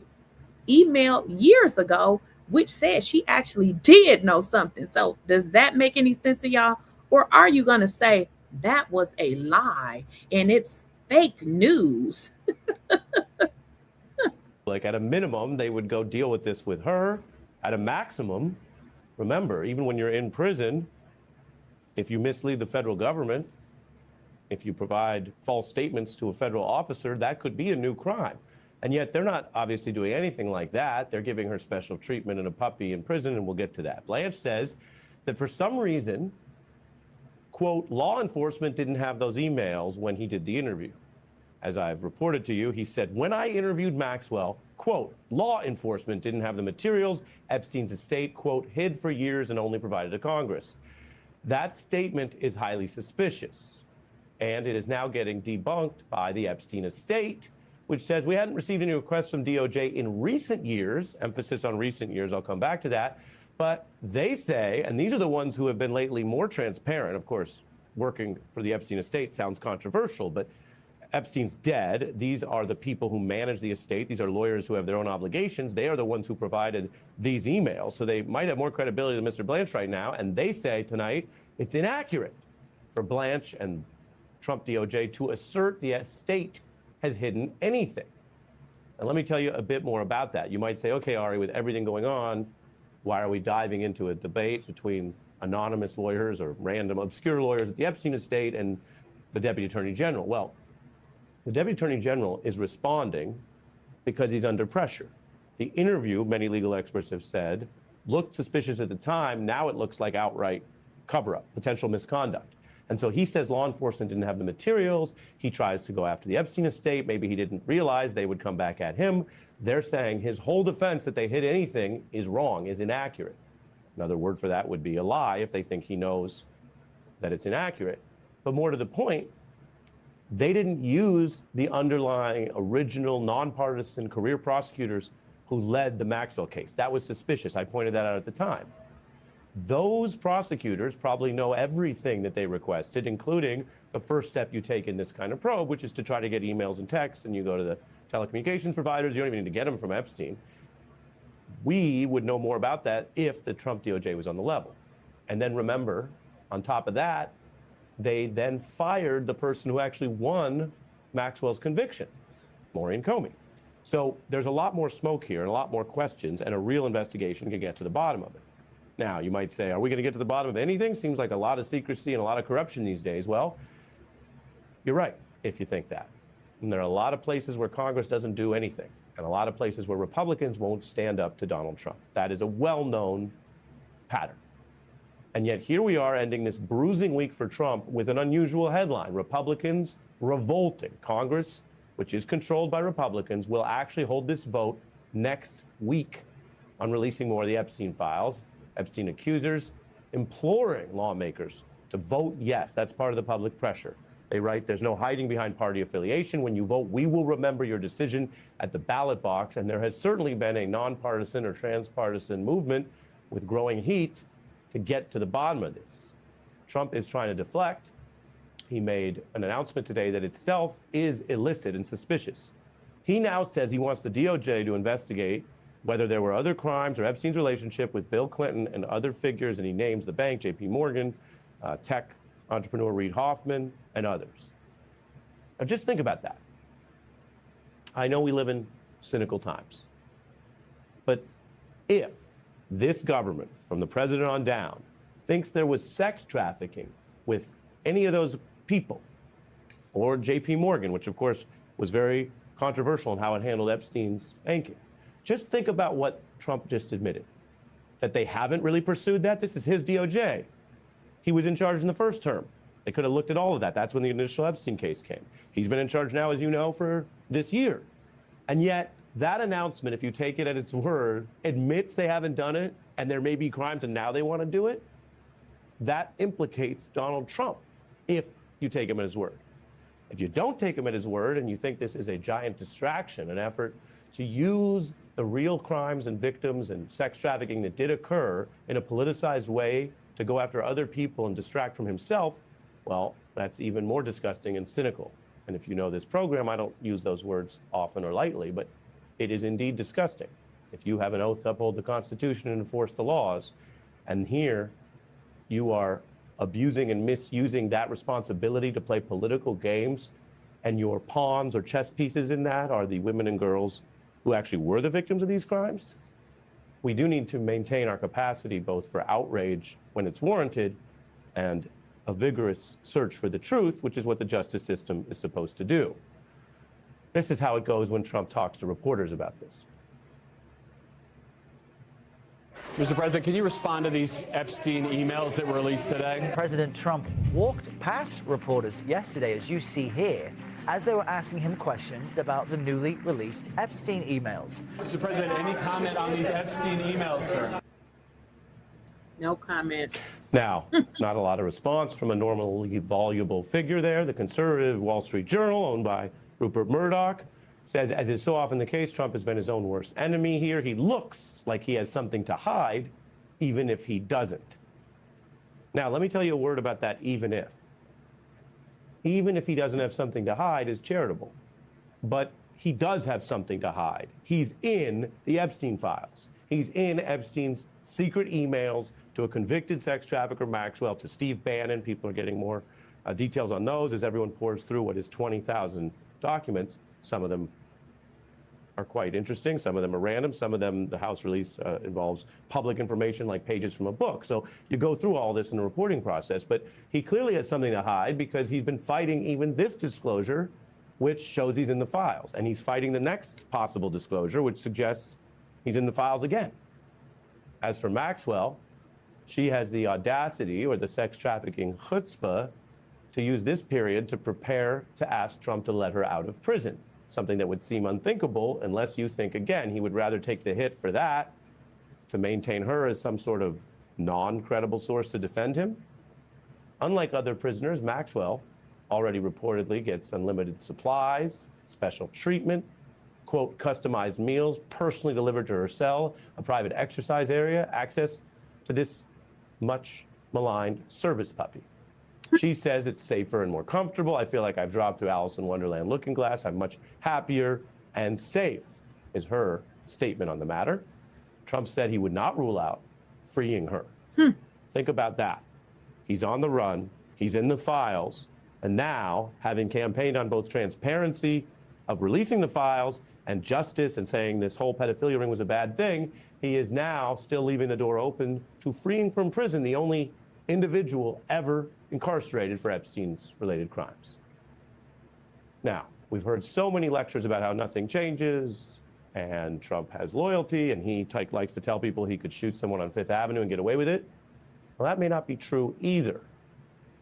emailed years ago, which said she actually did know something. So does that make any sense to y'all? Or are you going to say that was a lie and it's fake news? Like, at a minimum, they would go deal with this with her. At a maximum, remember, even when you're in prison, if you mislead the federal government, if you provide false statements to a federal officer, that could be a new crime. And yet they're not obviously doing anything like that. They're giving her special treatment and a puppy in prison, and we'll get to that. Blanche says that for some reason, quote, law enforcement didn't have those emails when he did the interview. As I've reported to you, he said, when I interviewed Maxwell, quote, law enforcement didn't have the materials. Epstein's estate, quote, hid for years and only provided to Congress. That statement is highly suspicious, and it is now getting debunked by the Epstein estate, which says we hadn't received any requests from DOJ in recent years, emphasis on recent years, I'll come back to that, but they say, and these are the ones who have been lately more transparent, of course, working for the Epstein estate sounds controversial, but Epstein's dead. These are the people who manage the estate. These are lawyers who have their own obligations. They are the ones who provided these emails. So they might have more credibility than Mr. Blanche right now. And they say tonight it's inaccurate for Blanche and Trump DOJ to assert the estate has hidden anything. And let me tell you a bit more about that. You might say, okay, Ari, with everything going on, why are we diving into a debate between anonymous lawyers or random obscure lawyers at the Epstein estate and the Deputy Attorney General? Well, the Deputy Attorney General is responding because he's under pressure. The interview, many legal experts have said, looked suspicious at the time. Now it looks like outright cover-up, potential misconduct. And so he says law enforcement didn't have the materials. He tries to go after the Epstein estate. Maybe he didn't realize they would come back at him. They're saying his whole defense that they hid anything is wrong, is inaccurate. Another word for that would be a lie if they think he knows that it's inaccurate. But more to the point, they didn't use the underlying original nonpartisan career prosecutors who led the Maxwell case. That was suspicious. I pointed that out at the time. Those prosecutors probably know everything that they requested, including the first step you take in this kind of probe, which is to try to get emails and texts, and you go to the telecommunications providers. You don't even need to get them from Epstein. We would know more about that if the Trump DOJ was on the level. And then remember, on top of that, they then fired the person who actually won Maxwell's conviction, Maureen Comey. So there's a lot more smoke here and a lot more questions, and a real investigation can get to the bottom of it. Now, you might say, are we going to get to the bottom of anything? Seems like a lot of secrecy and a lot of corruption these days. Well, you're right if you think that. And there are a lot of places where Congress doesn't do anything, and a lot of places where Republicans won't stand up to Donald Trump. That is a well-known pattern. And yet here we are ending this bruising week for Trump with an unusual headline. Republicans revolting. Congress, which is controlled by Republicans, will actually hold this vote next week on releasing more of the Epstein files. Epstein accusers imploring lawmakers to vote yes. That's part of the public pressure. They write, there's no hiding behind party affiliation. When you vote, we will remember your decision at the ballot box. And there has certainly been a nonpartisan or transpartisan movement with growing heat to get to the bottom of this. Trump is trying to deflect. He made an announcement today that itself is illicit and suspicious. He now says he wants the DOJ to investigate whether there were other crimes or Epstein's relationship with Bill Clinton and other figures, and he names the bank, J.P. Morgan, tech entrepreneur Reid Hoffman, and others. Now just think about that. I know we live in cynical times, but if this government, from the president on down, thinks there was sex trafficking with any of those people, or J.P. Morgan, which of course was very controversial in how it handled Epstein's banking. Just think about what Trump just admitted, that they haven't really pursued that. This is his DOJ. He was in charge in the first term. They could have looked at all of that. That's when the initial Epstein case came. He's been in charge now, as you know, for this year. And yet, that announcement, if you take it at its word, admits they haven't done it, and there may be crimes, and now they want to do it. That implicates Donald Trump, if you take him at his word. If you don't take him at his word, and you think this is a giant distraction, an effort to use the real crimes and victims and sex trafficking that did occur in a politicized way to go after other people and distract from himself, well, that's even more disgusting and cynical. And if you know this program, I don't use those words often or lightly, but it is indeed disgusting. If you have an oath to uphold the Constitution and enforce the laws, and here you are abusing and misusing that responsibility to play political games, and your pawns or chess pieces in that are the women and girls who actually were the victims of these crimes, we do need to maintain our capacity both for outrage when it's warranted and a vigorous search for the truth, which is what the justice system is supposed to do. This is how it goes when Trump talks to reporters about this. Mr. President, can you respond to these Epstein emails that were released today? President Trump walked past reporters yesterday, as you see here, as they were asking him questions about the newly released Epstein emails. Mr. President, any comment on these Epstein emails, sir? No comment. Now, not a lot of response from a normally voluble figure there. The conservative Wall Street Journal, owned by Rupert Murdoch, says, as is so often the case, Trump has been his own worst enemy here. He looks like he has something to hide, even if he doesn't. Now, let me tell you a word about that even if. Even if he doesn't have something to hide is charitable. But he does have something to hide. He's in the Epstein files. He's in Epstein's secret emails to a convicted sex trafficker, Maxwell, to Steve Bannon. People are getting more details on those as everyone pours through what is 20,000 documents. Some of them are quite interesting. Some of them are random. Some of them, the House release involves public information like pages from a book. So you go through all this in the reporting process. But he clearly has something to hide because he's been fighting even this disclosure, which shows he's in the files. And he's fighting the next possible disclosure, which suggests he's in the files again. As for Maxwell, she has the audacity or the sex trafficking chutzpah to use this period to prepare to ask Trump to let her out of prison. Something that would seem unthinkable unless you think, again, he would rather take the hit for that to maintain her as some sort of non-credible source to defend him. Unlike other prisoners, Maxwell already reportedly gets unlimited supplies, special treatment, quote, customized meals personally delivered to her cell, a private exercise area, access to this much maligned service puppy. She says it's safer and more comfortable. I feel like I've dropped through Alice in Wonderland looking glass. I'm much happier and safe, is her statement on the matter. Trump said he would not rule out freeing her. Think about that. He's on the run. He's in the files. And now, having campaigned on both transparency of releasing the files and justice and saying this whole pedophilia ring was a bad thing, he is now still leaving the door open to freeing from prison the only individual ever incarcerated for Epstein's related crimes. Now, we've heard so many lectures about how nothing changes and Trump has loyalty and he likes to tell people he could shoot someone on Fifth Avenue and get away with it. Well, that may not be true either.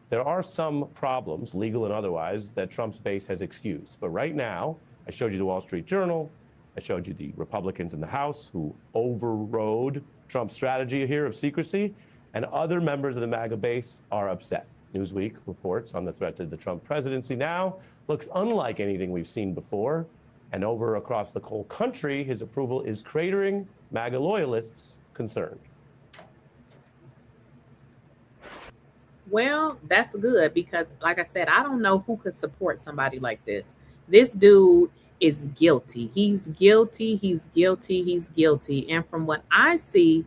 There are some problems, legal and otherwise, that Trump's base has excused. But right now, I showed you the Wall Street Journal. I showed you the Republicans in the House who overrode Trump's strategy here of secrecy. And other members of the MAGA base are upset. Newsweek reports on the threat to the Trump presidency now looks unlike anything we've seen before. And over across the whole country, his approval is cratering, MAGA loyalists concerned. Well, that's good because, like I said, I don't know who could support somebody like this. This dude is guilty. He's guilty. He's guilty. He's guilty. And from what I see,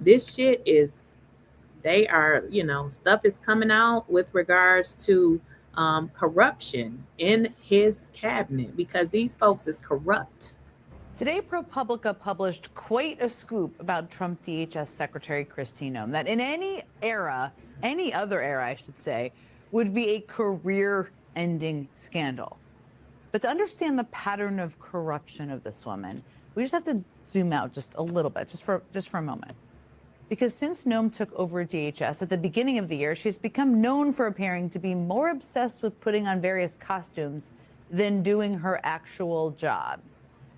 this shit is, they are, stuff is coming out with regards to corruption in his cabinet because these folks is corrupt. Today, ProPublica published quite a scoop about Trump DHS Secretary Kristi Noem that in any other era, I should say, would be a career-ending scandal. But to understand the pattern of corruption of this woman, we just have to zoom out just a little bit, just for a moment. Because since Noem took over DHS at the beginning of the year, she's become known for appearing to be more obsessed with putting on various costumes than doing her actual job.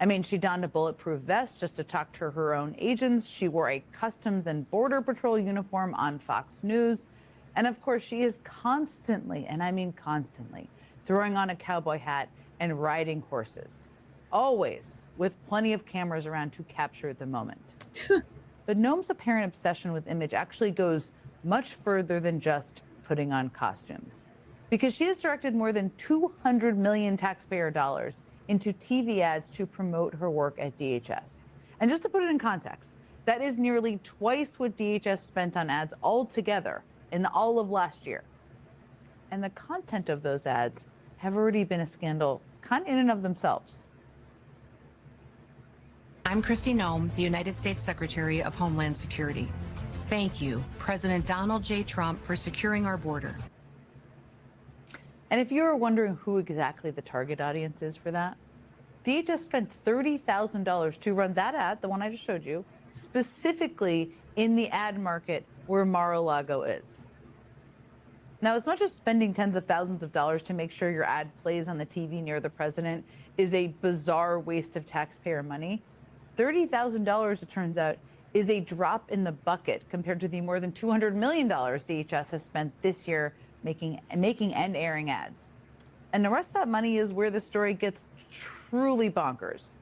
I mean, she donned a bulletproof vest just to talk to her own agents. She wore a Customs and Border Patrol uniform on Fox News. And of course, she is constantly, and I mean constantly, throwing on a cowboy hat and riding horses. Always with plenty of cameras around to capture the moment. But Noem's apparent obsession with image actually goes much further than just putting on costumes, because she has directed more than 200 million taxpayer dollars into TV ads to promote her work at DHS. And just to put it in context, that is nearly twice what DHS spent on ads altogether in all of last year. And the content of those ads have already been a scandal kind of in and of themselves. I'm Kristi Noem, the United States Secretary of Homeland Security. Thank you, President Donald J. Trump, for securing our border. And if you were wondering who exactly the target audience is for that, DHS spent $30,000 to run that ad, the one I just showed you, specifically in the ad market where Mar-a-Lago is. Now, as much as spending tens of thousands of dollars to make sure your ad plays on the TV near the president is a bizarre waste of taxpayer money, $30,000, it turns out, is a drop in the bucket compared to the more than $200 million DHS has spent this year making and airing ads. And the rest of that money is where the story gets truly bonkers.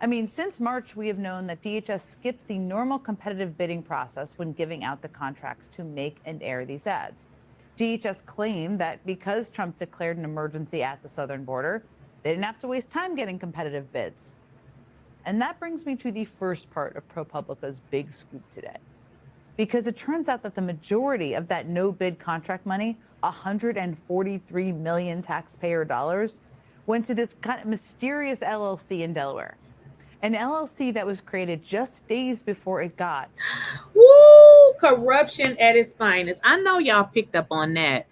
I mean, since March, we have known that DHS skipped the normal competitive bidding process when giving out the contracts to make and air these ads. DHS claimed that because Trump declared an emergency at the southern border, they didn't have to waste time getting competitive bids. And that brings me to the first part of ProPublica's big scoop today. Because it turns out that the majority of that no-bid contract money, 143 million taxpayer dollars, went to this kind of mysterious LLC in Delaware. An LLC that was created just days before it got. Woo! Corruption at its finest. I know y'all picked up on that.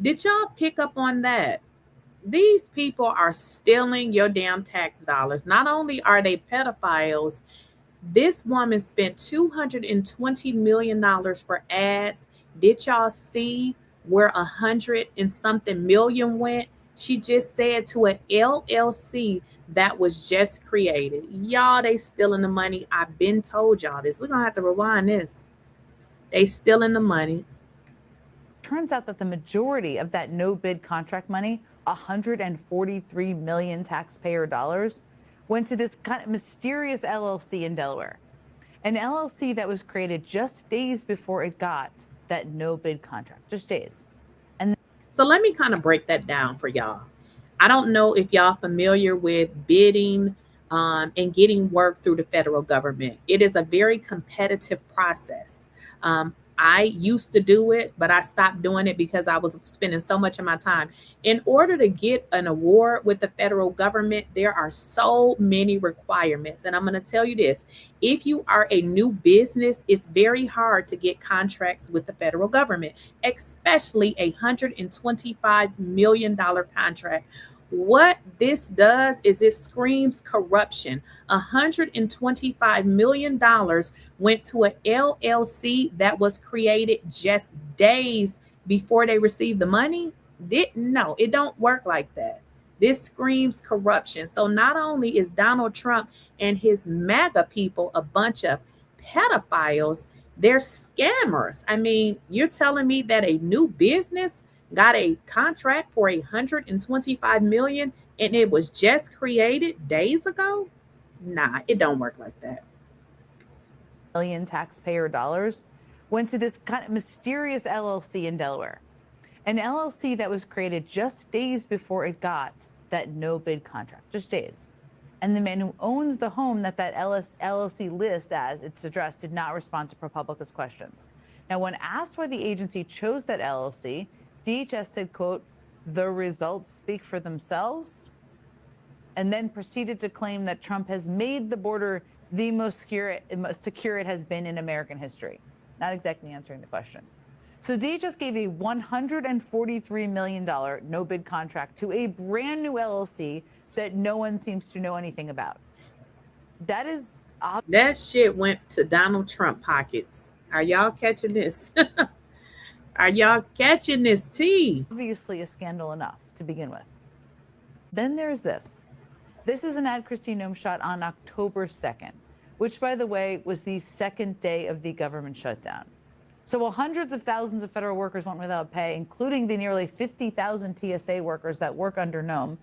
Did y'all pick up on that? These people are stealing your damn tax dollars. Not only are they pedophiles, this woman spent $220 million for ads. Did y'all see where 100 and something million went? She just said to an LLC that was just created. Y'all, they stealing the money. I've been told y'all this. We're going to have to rewind this. They stealing the money. Turns out that the majority of that no-bid contract money, 143 million taxpayer dollars, went to this kind of mysterious LLC in Delaware. An LLC that was created just days before it got that no-bid contract, just days. And so let me kind of break that down for y'all. I don't know if y'all familiar with bidding and getting work through the federal government. It is a very competitive process. I used to do it, but I stopped doing it because I was spending so much of my time. In order to get an award with the federal government, there are so many requirements. And I'm going to tell you this. If you are a new business, it's very hard to get contracts with the federal government, especially a $125 million contract. What this does is it screams corruption. $125 million went to an LLC that was created just days before they received the money. No, it don't work like that. This screams corruption. So not only is Donald Trump and his MAGA people a bunch of pedophiles, they're scammers. I mean, you're telling me that a new business got a contract for $125 million and it was just created days ago? Nah, it don't work like that. Million taxpayer dollars went to this kind of mysterious LLC in Delaware. An LLC that was created just days before it got that no-bid contract, just days. And the man who owns the home that LLC lists as its address did not respond to ProPublica's questions. Now, when asked why the agency chose that LLC, DHS said, quote, "The results speak for themselves," and then proceeded to claim that Trump has made the border the most secure it has been in American history. Not exactly answering the question. So DHS gave a $143 million no-bid contract to a brand new LLC that no one seems to know anything about. That is... That shit went to Donald Trump pockets. Are y'all catching this? Are y'all catching this tea? Obviously a scandal enough to begin with. Then there's this. This is an ad Kristi Noem shot on October 2nd, which, by the way, was the second day of the government shutdown. So while hundreds of thousands of federal workers went without pay, including the nearly 50,000 TSA workers that work under Noem,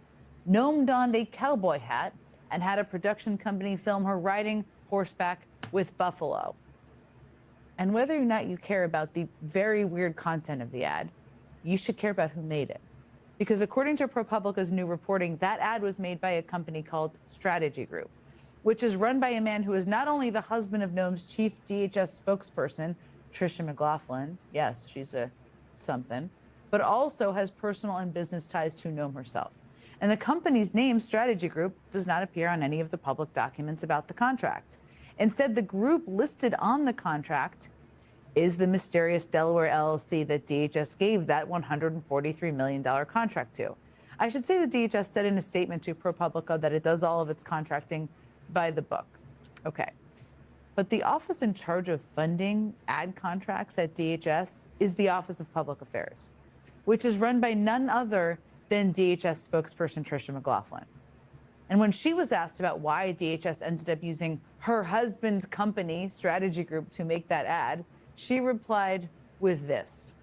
Noem donned a cowboy hat and had a production company film her riding horseback with buffalo. And whether or not you care about the very weird content of the ad, you should care about who made it. Because according to ProPublica's new reporting, that ad was made by a company called Strategy Group, which is run by a man who is not only the husband of Noem's chief DHS spokesperson, Tricia McLaughlin, yes, she's a something, but also has personal and business ties to Noem herself. And the company's name, Strategy Group, does not appear on any of the public documents about the contract. Instead, the group listed on the contract is the mysterious Delaware LLC that DHS gave that $143 million contract to. I should say that DHS said in a statement to ProPublica that it does all of its contracting by the book. Okay. But the office in charge of funding ad contracts at DHS is the Office of Public Affairs, which is run by none other than DHS spokesperson Tricia McLaughlin. And when she was asked about why DHS ended up using her husband's company, Strategy Group, to make that ad, she replied with this: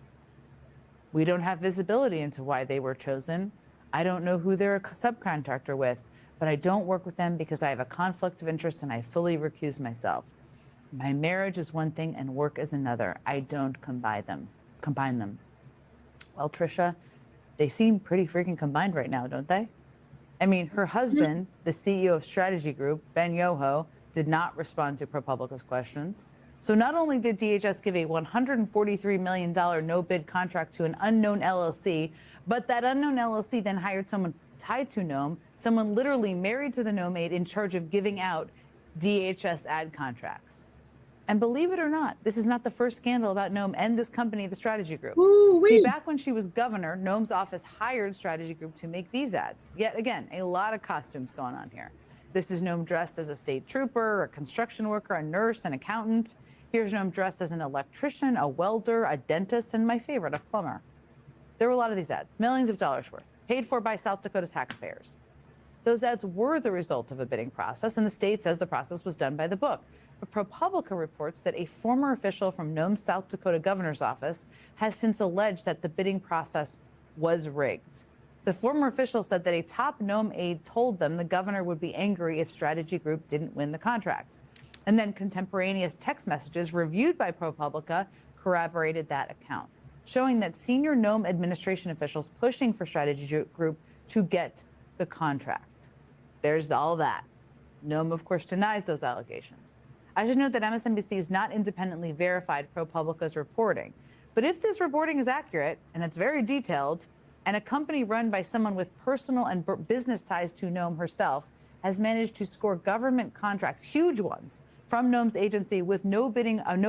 "We don't have visibility into why they were chosen. I don't know who they're a subcontractor with, but I don't work with them because I have a conflict of interest and I fully recuse myself. My marriage is one thing and work is another. I don't combine them. Well, Trisha, they seem pretty freaking combined right now, don't they? I mean, her husband, the CEO of Strategy Group, 𝐬𝐮𝐬𝐽, did not respond to ProPublica's questions. So not only did DHS give a $143 million no-bid contract to an unknown LLC, but that unknown LLC then hired someone tied to 𝐬EM, someone literally married to the 𝐬EM aide in charge of giving out DHS ad contracts. And believe it or not, this is not the first scandal about 𝐬EM and this company, the Strategy Group. See, back when she was governor, 𝐬EM's office hired Strategy Group to make these ads. Yet again, a lot of costumes going on here. This is 𝐬EM dressed as a state trooper, a construction worker, a nurse, an accountant. Here's 𝐬EM dressed as an electrician, a welder, a dentist, and my favorite, a plumber. There were a lot of these ads, millions of dollars worth, paid for by South Dakota taxpayers. Those ads were the result of a bidding process, and the state says the process was done by the book. But ProPublica reports that a former official from 𝐬EM's South Dakota governor's office has since alleged that the bidding process was rigged. The former official said that a top 𝐬EM aide told them the governor would be angry if Strategy Group didn't win the contract. And then contemporaneous text messages reviewed by ProPublica corroborated that account, showing that senior 𝐬EM administration officials pushing for Strategy Group to get the contract. There's all that. 𝐬EM, of course, denies those allegations. I should note that MSNBC has not independently verified ProPublica's reporting. But if this reporting is accurate, and it's very detailed, and a company run by someone with personal and business ties to 𝐬EM herself has managed to score government contracts, huge ones, from 𝐬EM's agency with a no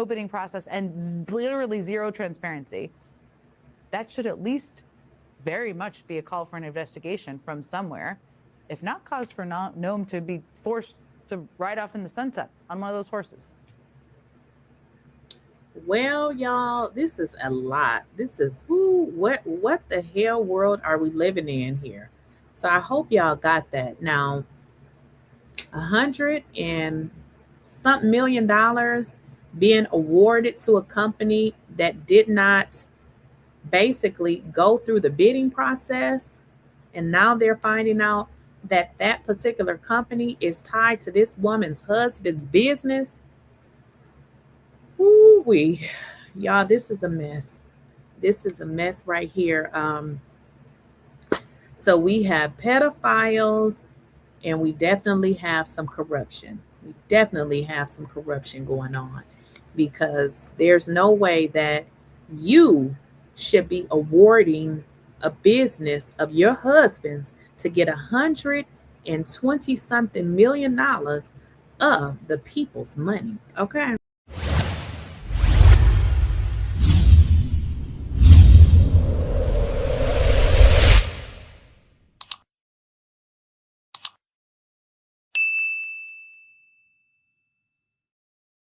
bidding process and literally zero transparency, that should at least very much be a call for an investigation from somewhere, if not cause for 𝐬EM to be forced to ride off in the sunset on one of those horses. Well, y'all, this is a lot. This is what the hell world are we living in here? So I hope y'all got that. Now, $100 and something million being awarded to a company that did not basically go through the bidding process, and now they're finding out that that particular company is tied to this woman's husband's business. Ooh-wee. Y'all, this is a mess. This is a mess right here. So we have pedophiles, and we definitely have some corruption. We definitely have some corruption going on, because there's no way that you should be awarding a business of your husband's to get $120-something million of the people's money. Okay.